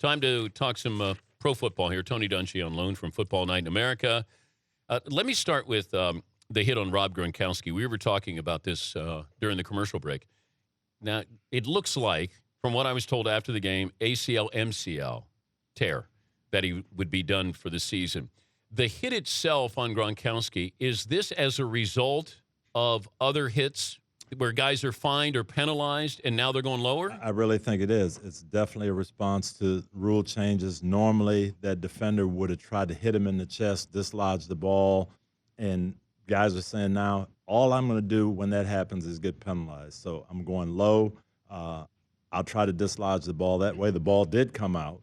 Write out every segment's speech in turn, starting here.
Time to talk some pro football here. Tony Dungy on loan from Football Night in America. Let me start with the hit on Rob Gronkowski. We were talking about this during the commercial break. Now, it looks like, from what I was told after the game, ACL, MCL tear, that he would be done for the season. The hit itself on Gronkowski, is this as a result of other hits where guys are fined or penalized and now they're going lower? I really think it is. It's definitely a response to rule changes. Normally, that defender would have tried to hit him in the chest, dislodge the ball, and guys are saying now, all I'm going to do when that happens is get penalized. So I'm going low. I'll try to dislodge the ball that way. The ball did come out.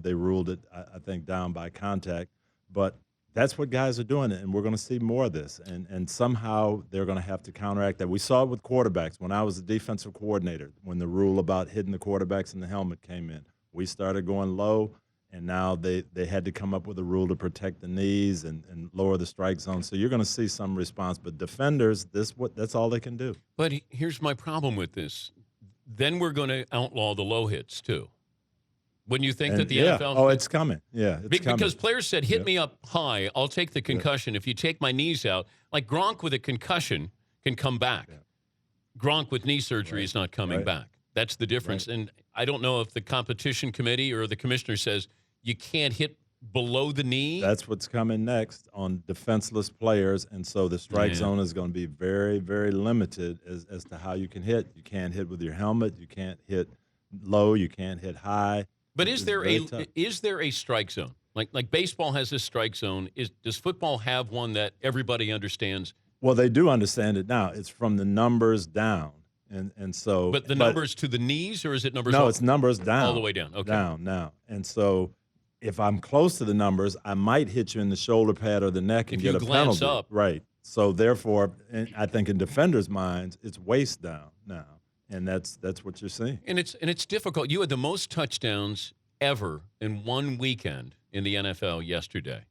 They ruled it, I think, down by contact. But that's what guys are doing, and we're going to see more of this. And somehow they're going to have to counteract that. We saw it with quarterbacks. When I was the defensive coordinator, when the rule about hitting the quarterbacks in the helmet came in, we started going low, and now they had to come up with a rule to protect the knees and lower the strike zone. So you're going to see some response. But defenders, that's all they can do. But here's my problem with this. Then we're going to outlaw the low hits, too. Wouldn't you think that the NFL... Oh, it's coming. Yeah, it's coming. Because players said, hit me up high, I'll take the concussion. If you take my knees out, like Gronk with a concussion can come back. Gronk with knee surgery is not coming back. That's the difference. And I don't know if the competition committee or the commissioner says you can't hit below the knee. That's what's coming next on defenseless players. And so the strike zone is going to be very, very limited as to how you can hit. You can't hit with your helmet. You can't hit low. You can't hit high. But is there a strike zone? Like baseball has a strike zone. Does football have one that everybody understands? Well, they do understand it now. It's from the numbers down. And so But numbers to the knees, or is it numbers No, it's numbers down. All the way down. Okay. Down now. And so if I'm close to the numbers, I might hit you in the shoulder pad or the neck and get a penalty. If you glance up. Right. So therefore, I think in defenders' minds, it's waist down now. And that's what you're seeing. And it's difficult. You had the most touchdowns ever in one weekend in the NFL yesterday.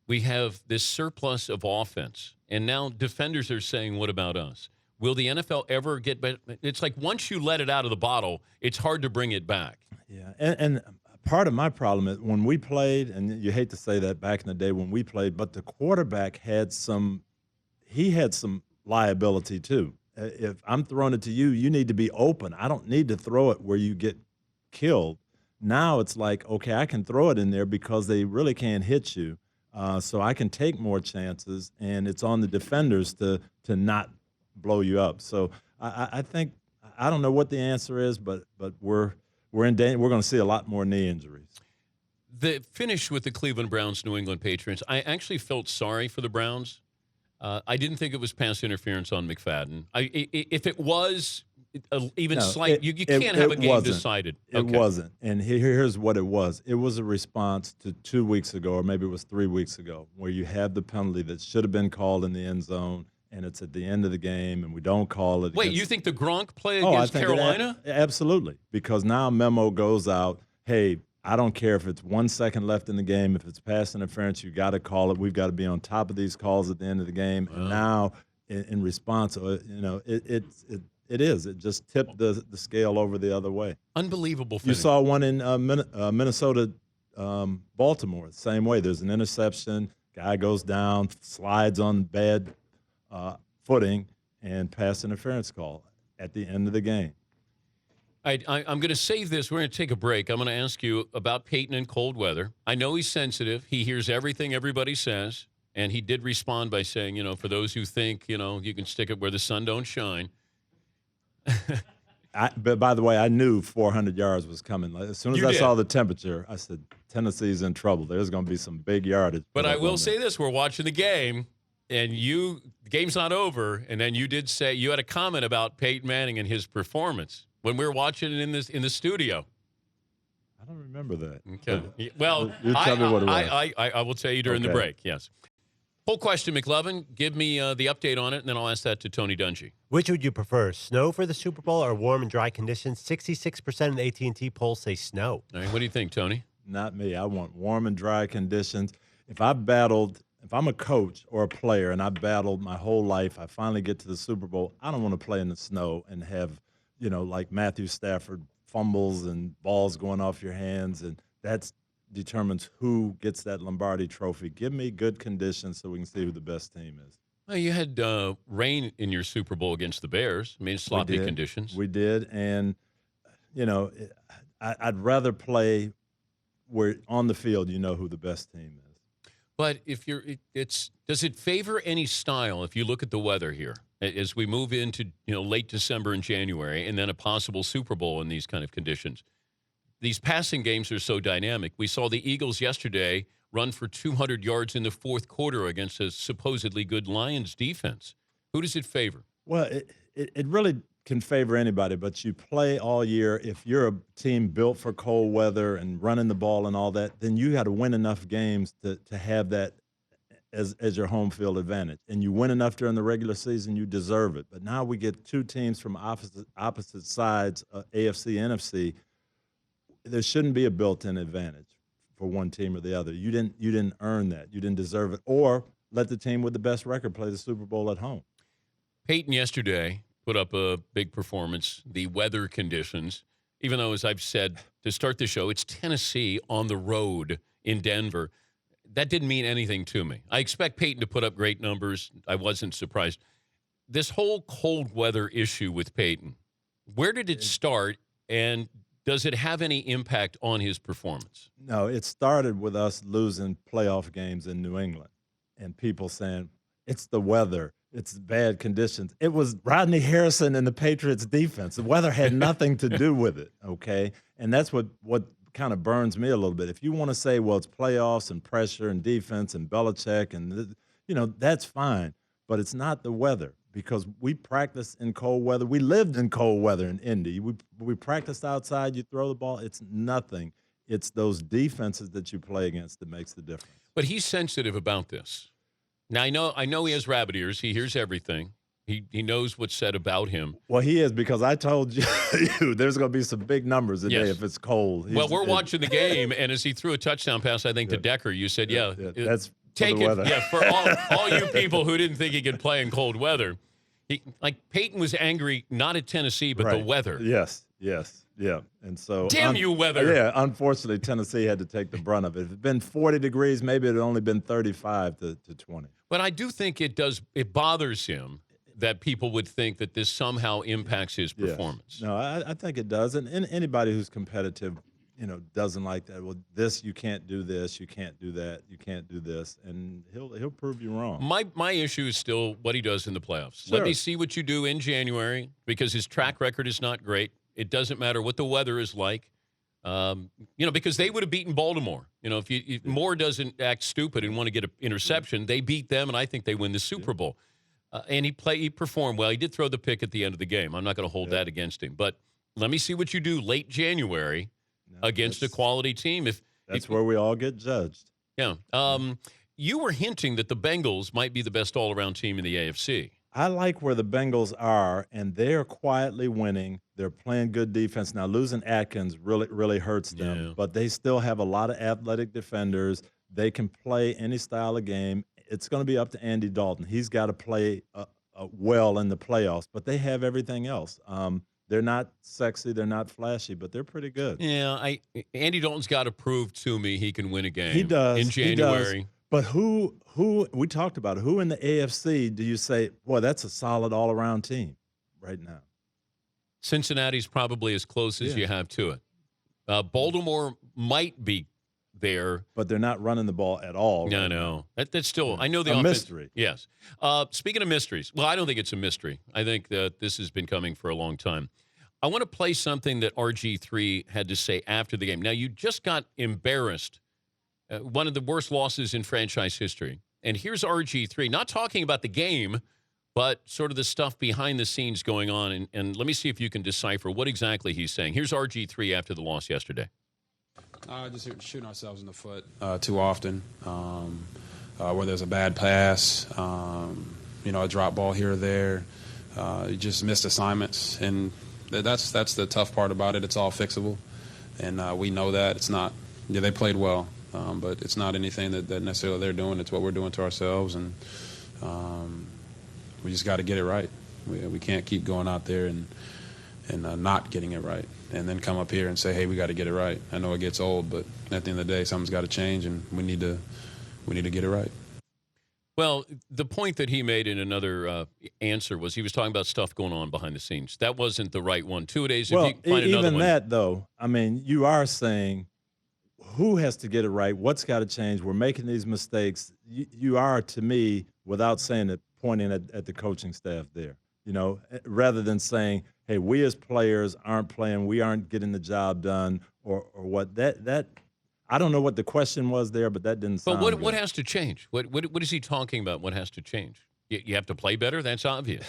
We have this surplus of offense, and now defenders are saying, what about us? Will the NFL ever get better? It's like once you let it out of the bottle, it's hard to bring it back. Yeah, and part of my problem is when we played, and you hate to say that back in the day when we played, but the quarterback had some liability too. If I'm throwing it to you, you need to be open. I don't need to throw it where you get killed. Now it's like, okay, I can throw it in there because they really can't hit you. So I can take more chances, and it's on the defenders to not blow you up. So I think, I don't know what the answer is, but we're in danger. We're going to see a lot more knee injuries. The finish with the Cleveland Browns, New England Patriots, I actually felt sorry for the Browns. I didn't think it was pass interference on McFadden. If it was even slight, you can't have a game decided. It wasn't. And here's what it was. It was a response to 2 weeks ago, or maybe it was 3 weeks ago, where you have the penalty that should have been called in the end zone, and it's at the end of the game, and we don't call it. Wait, you think the Gronk play against Carolina? Absolutely. Because now a memo goes out, hey, I don't care if it's 1 second left in the game. If it's pass interference, you got to call it. We've got to be on top of these calls at the end of the game. And now, in response, it is. It just tipped the scale over the other way. Unbelievable finish. You saw one in Minnesota, Baltimore, the same way. There's an interception. Guy goes down, slides on bad footing, and pass interference call at the end of the game. I'm going to save this. We're going to take a break. I'm going to ask you about Peyton and cold weather. I know he's sensitive. He hears everything everybody says, and he did respond by saying, for those who think, you can stick it where the sun don't shine. But by the way, I knew 400 yards was coming. As soon as I saw the temperature, I said, Tennessee's in trouble. There's going to be some big yardage. But I will say this. We're watching the game, and the game's not over, and then you did say you had a comment about Peyton Manning and his performance when we were watching it in the studio. I don't remember that. Okay. Well, you tell me what it was. I will tell you during the break, yes. Whole question, McLovin. Give me the update on it, and then I'll ask that to Tony Dungy. Which would you prefer, snow for the Super Bowl or warm and dry conditions? 66% of the AT&T polls say snow. All right, what do you think, Tony? Not me. I want warm and dry conditions. If I'm a coach or a player and I battled my whole life, I finally get to the Super Bowl, I don't want to play in the snow and have, like Matthew Stafford, fumbles and balls going off your hands. And that determines who gets that Lombardi trophy. Give me good conditions so we can see who the best team is. Well, you had rain in your Super Bowl against the Bears. I mean, sloppy conditions. We did, and I'd rather play where on the field you know who the best team is. But if does it favor any style if you look at the weather here as we move into late December and January, and then a possible Super Bowl in these kind of conditions? These passing games are so dynamic. We saw the Eagles yesterday run for 200 yards in the fourth quarter against a supposedly good Lions defense. Who does it favor? Well, it really can favor anybody, but you play all year. If you're a team built for cold weather and running the ball and all that, then you got to win enough games to have that as your home field advantage. And you win enough during the regular season, you deserve it. But now we get two teams from opposite sides, AFC, NFC. There shouldn't be a built-in advantage for one team or the other. You didn't earn that. You didn't deserve it. Or let the team with the best record play the Super Bowl at home. Peyton yesterday put up a big performance. The weather conditions, even though, as I've said to start the show, it's Tennessee on the road in Denver. That didn't mean anything to me. I expect Peyton to put up great numbers. I wasn't surprised. This whole cold weather issue with Peyton, where did it start, and does it have any impact on his performance? No, it started with us losing playoff games in New England and people saying, it's the weather, it's bad conditions. It was Rodney Harrison and the Patriots defense. The weather had nothing to do with it, okay? And that's what kind of burns me a little bit. If you want to say, well, it's playoffs and pressure and defense and Belichick and, that's fine. But it's not the weather, because we practiced in cold weather. We lived in cold weather in Indy. We practiced outside. You throw the ball. It's nothing. It's those defenses that you play against that makes the difference. But he's sensitive about this. Now, I know he has rabbit ears. He hears everything. He knows what's said about him. Well, he is, because I told you there's going to be some big numbers today if it's cold. Well, we're watching the game, and as he threw a touchdown pass, I think, to Decker, you said, that's take it. Yeah, for all you people who didn't think he could play in cold weather. Peyton was angry not at Tennessee, but the weather. Yes. Yeah. And so, damn you, weather. Yeah, unfortunately, Tennessee had to take the brunt of it. If it had been 40 degrees, maybe it had only been 35 to 20. But I do think it bothers him that people would think that this somehow impacts his performance. No, I think it does. And anybody who's competitive, doesn't like that. Well, you can't do this, you can't do that, you can't do this, and he'll prove you wrong. My issue is still what he does in the playoffs. Sure. Let me see what you do in January, because his track record is not great. It doesn't matter what the weather is like, because they would have beaten Baltimore. If Moore doesn't act stupid and want to get an interception, they beat them, and I think they win the Super Bowl. And he performed well. He did throw the pick at the end of the game. I'm not going to hold that against him. But let me see what you do late January against a quality team. That's where we all get judged. Yeah. You were hinting that the Bengals might be the best all-around team in the AFC. I like where the Bengals are, and they're quietly winning. They're playing good defense. Now, losing Atkins really hurts them, but they still have a lot of athletic defenders. They can play any style of game. It's going to be up to Andy Dalton. He's got to play well in the playoffs, but they have everything else. They're not sexy, they're not flashy, but they're pretty good. Yeah, Andy Dalton's got to prove to me he can win a game. He does in January. He does. But who we talked about, who in the AFC do you say, boy, that's a solid all-around team right now? Cincinnati's probably as close as you have to it. Baltimore might be there, but they're not running the ball at all. No. That's still, I know the a offense, mystery. Yes. Speaking of mysteries, well, I don't think it's a mystery. I think that this has been coming for a long time. I want to play something that RG3 had to say after the game. Now, you just got embarrassed. One of the worst losses in franchise history. And here's RG3, not talking about the game, but sort of the stuff behind the scenes going on. And let me see if you can decipher what exactly he's saying. Here's RG3 after the loss yesterday. Just shooting ourselves in the foot too often. Where there's a bad pass, a drop ball here or there. You just missed assignments. And that's the tough part about it. It's all fixable. And we know that. It's not, they played well. But it's not anything that necessarily they're doing. It's what we're doing to ourselves, and we just got to get it right. We can't keep going out there and not getting it right, and then come up here and say, hey, we got to get it right. I know it gets old, but at the end of the day, something's got to change, and we need to get it right. Well, the point that he made in another answer was he was talking about stuff going on behind the scenes. That wasn't the right one. Two-a-days, Well, if you find another even one. that, though, I mean, you are saying who has to get it right, what's got to change, we're making these mistakes. You are, to me, without saying it, pointing at the coaching staff there, rather than saying, hey, we as players aren't playing, we aren't getting the job done, or what. That I don't know what the question was there, but that didn't sound But what good. has to change? What is he talking about? What has to change? You have to play better? That's obvious.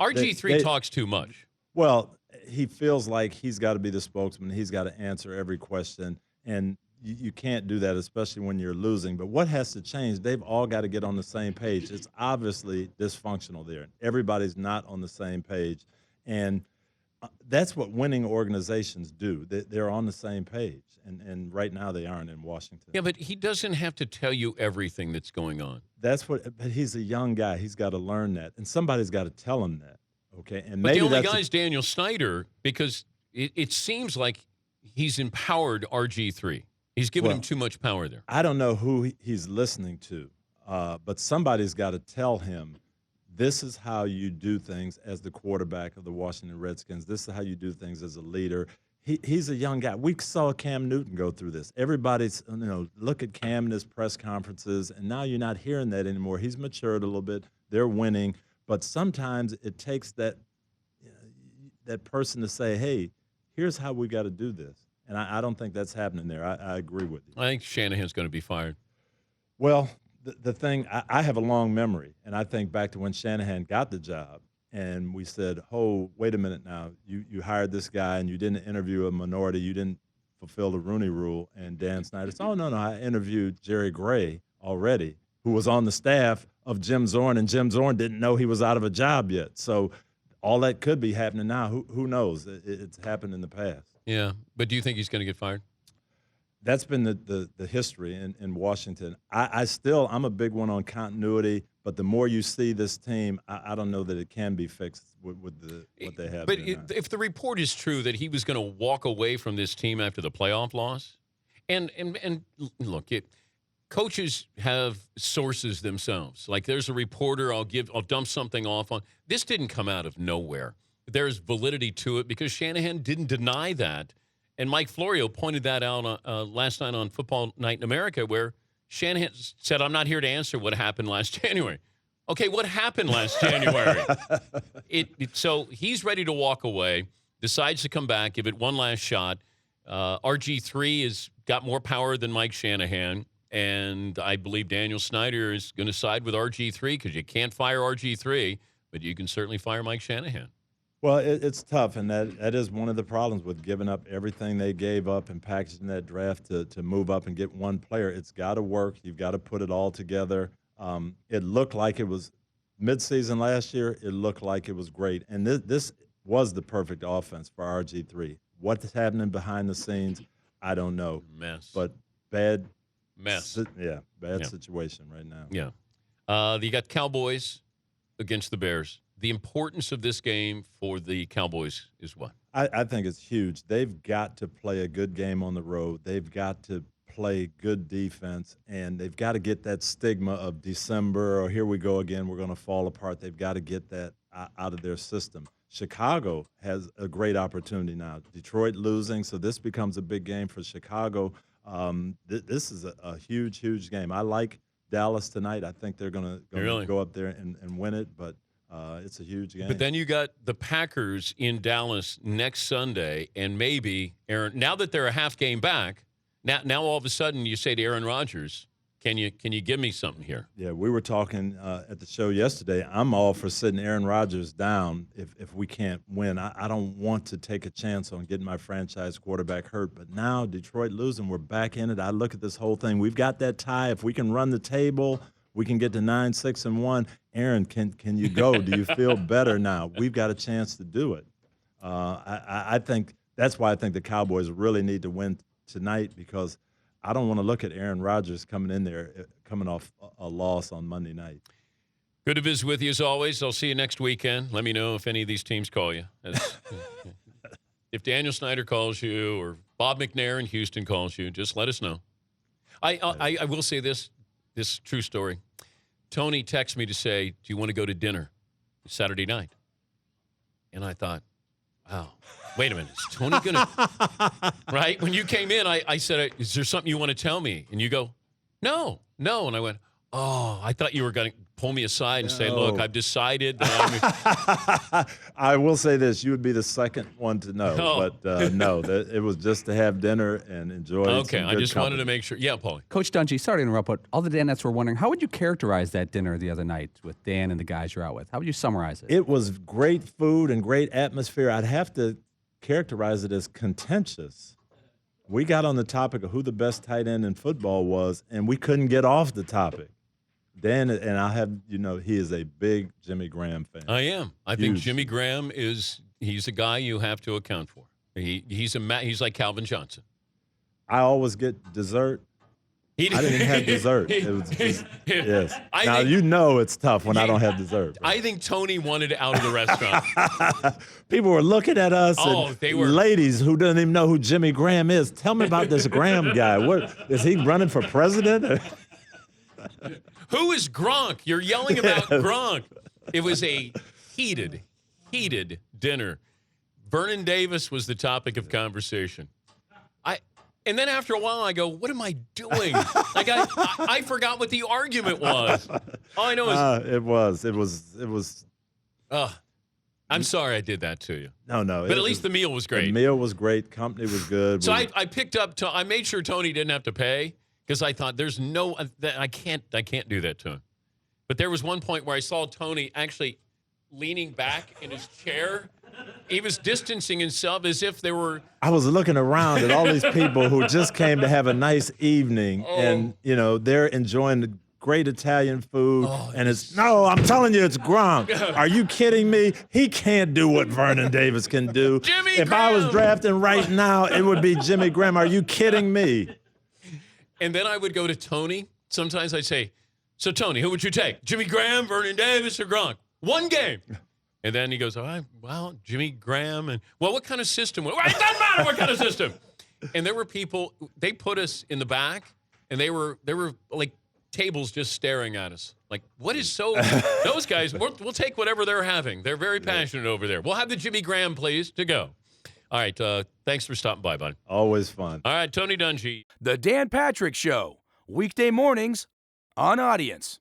RG3 talks too much. Well, he feels like he's got to be the spokesman. He's got to answer every question, and you can't do that, especially when you're losing. But what has to change? They've all got to get on the same page. It's obviously dysfunctional there. Everybody's not on the same page, and that's what winning organizations do. They're on the same page, and right now they aren't in Washington. Yeah, but he doesn't have to tell you everything that's going on. But he's a young guy. He's got to learn that, and somebody's got to tell him that. Okay, and But maybe the only that's guy is Daniel Snyder because it seems like he's empowered RG3. He's given him too much power there. I don't know who he's listening to, but somebody's got to tell him this is how you do things as the quarterback of the Washington Redskins. This is how you do things as a leader. He's a young guy. We saw Cam Newton go through this. Everybody's, look at Cam in his press conferences, and now you're not hearing that anymore. He's matured a little bit. They're winning. But sometimes it takes that person to say, hey, here's how we got to do this. And I don't think that's happening there. I agree with you. I think Shanahan's going to be fired. Well, the thing, I have a long memory, and I think back to when Shanahan got the job, and we said, oh, wait a minute now. You hired this guy, and you didn't interview a minority. You didn't fulfill the Rooney Rule. And Dan Snyder said, oh, no, I interviewed Jerry Gray already, who was on the staff of Jim Zorn, and Jim Zorn didn't know he was out of a job yet. So all that could be happening now. Who knows? It's happened in the past. Yeah, but do you think he's going to get fired? That's been the history in Washington. I'm a big one on continuity, but the more you see this team, I don't know that it can be fixed with what they have. But if the report is true that he was going to walk away from this team after the playoff loss, and look, coaches have sources themselves. Like there's a reporter I'll dump something off on. This didn't come out of nowhere. There's validity to it because Shanahan didn't deny that. And Mike Florio pointed that out last night on Football Night in America where Shanahan said, I'm not here to answer what happened last January. Okay, what happened last January? So he's ready to walk away, decides to come back, give it one last shot. RG3 has got more power than Mike Shanahan. And I believe Daniel Snyder is going to side with RG3 because you can't fire RG3, but you can certainly fire Mike Shanahan. Well, it's tough, and that is one of the problems with giving up everything they gave up and packaging that draft to move up and get one player. It's got to work. You've got to put it all together. It looked like it was midseason last year. It looked like it was great, and this was the perfect offense for RG3. What's happening behind the scenes, I don't know. Mess. But bad mess. Bad situation right now. Yeah. You got Cowboys against the Bears. The importance of this game for the Cowboys is what? I think it's huge. They've got to play a good game on the road. They've got to play good defense, and they've got to get that stigma of December or here we go again, we're going to fall apart. They've got to get that out of their system. Chicago has a great opportunity now. Detroit losing, so this becomes a big game for Chicago. This is a huge, huge game. I like Dallas tonight. I think they're going to go up there and win it, but it's a huge game. But then you got the Packers in Dallas next Sunday, and maybe, Aaron, now that they're a half game back, now all of a sudden you say to Aaron Rodgers, can you give me something here? Yeah, we were talking at the show yesterday. I'm all for sitting Aaron Rodgers down if we can't win. I don't want to take a chance on getting my franchise quarterback hurt. But now Detroit losing, we're back in it. I look at this whole thing. We've got that tie. If we can run the table, we can get to 9-6-1. Aaron, can you go? Do you feel better now? We've got a chance to do it. I think that's why I think the Cowboys really need to win tonight because I don't want to look at Aaron Rodgers coming in there, coming off a loss on Monday night. Good to visit with you as always. I'll see you next weekend. Let me know if any of these teams call you. If Daniel Snyder calls you or Bob McNair in Houston calls you, just let us know. I will say this true story. Tony texted me to say, do you want to go to dinner Saturday night? And I thought, wow, wait a minute. Is Tony going to, right? When you came in, I said, is there something you want to tell me? And you go, no. And I went, oh, I thought you were going to pull me aside and say, look, I've decided that I'm... I will say this. You would be the second one to know. Oh. But no, it was just to have dinner and enjoy Okay, some I good just company. wanted to make sure. Yeah, Paulie. Coach Dungy, sorry to interrupt, but all the Danettes were wondering, how would you characterize that dinner the other night with Dan and the guys you're out with? How would you summarize it? It was great food and great atmosphere. I'd have to characterize it as contentious. We got on the topic of who the best tight end in football was, and we couldn't get off the topic. Dan, and I have, he is a big Jimmy Graham fan. I am. I think Huge. Jimmy Graham he's a guy you have to account for. He's like Calvin Johnson. I always get dessert. I didn't even have dessert. It was just, yes. It's tough when I don't have dessert. Bro. I think Tony wanted out of the restaurant. People were looking at us. Oh, they were. Ladies who doesn't even know who Jimmy Graham is. Tell me about this Graham guy. What is he running for president? Who is Gronk? You're yelling about Gronk. It was a heated dinner. Vernon Davis was the topic of conversation. And then after a while, I go, what am I doing? Like I forgot what the argument was. All I know is it was. I'm sorry I did that to you. No. But at least the meal was great. The meal was great. Company was good. So I picked up. I made sure Tony didn't have to pay because I thought there's no. I can't do that to him. But there was one point where I saw Tony actually leaning back in his chair. He was distancing himself as if there were. I was looking around at all these people who just came to have a nice evening, and they're enjoying the great Italian food. And I'm telling you, it's Gronk. Are you kidding me? He can't do what Vernon Davis can do. Jimmy if Graham. I was drafting right now, it would be Jimmy Graham. Are you kidding me? And then I would go to Tony. Sometimes I'd say, so Tony, who would you take? Jimmy Graham, Vernon Davis, or Gronk? One game. And then he goes, well, Jimmy Graham. And, well, what kind of system? Well, it doesn't matter what kind of system. And there were people, they put us in the back, and they were like tables just staring at us. Like, what is those guys, we'll take whatever they're having. They're very passionate over there. We'll have the Jimmy Graham, please, to go. All right, thanks for stopping by, buddy. Always fun. All right, Tony Dungy. The Dan Patrick Show, weekday mornings on Audience.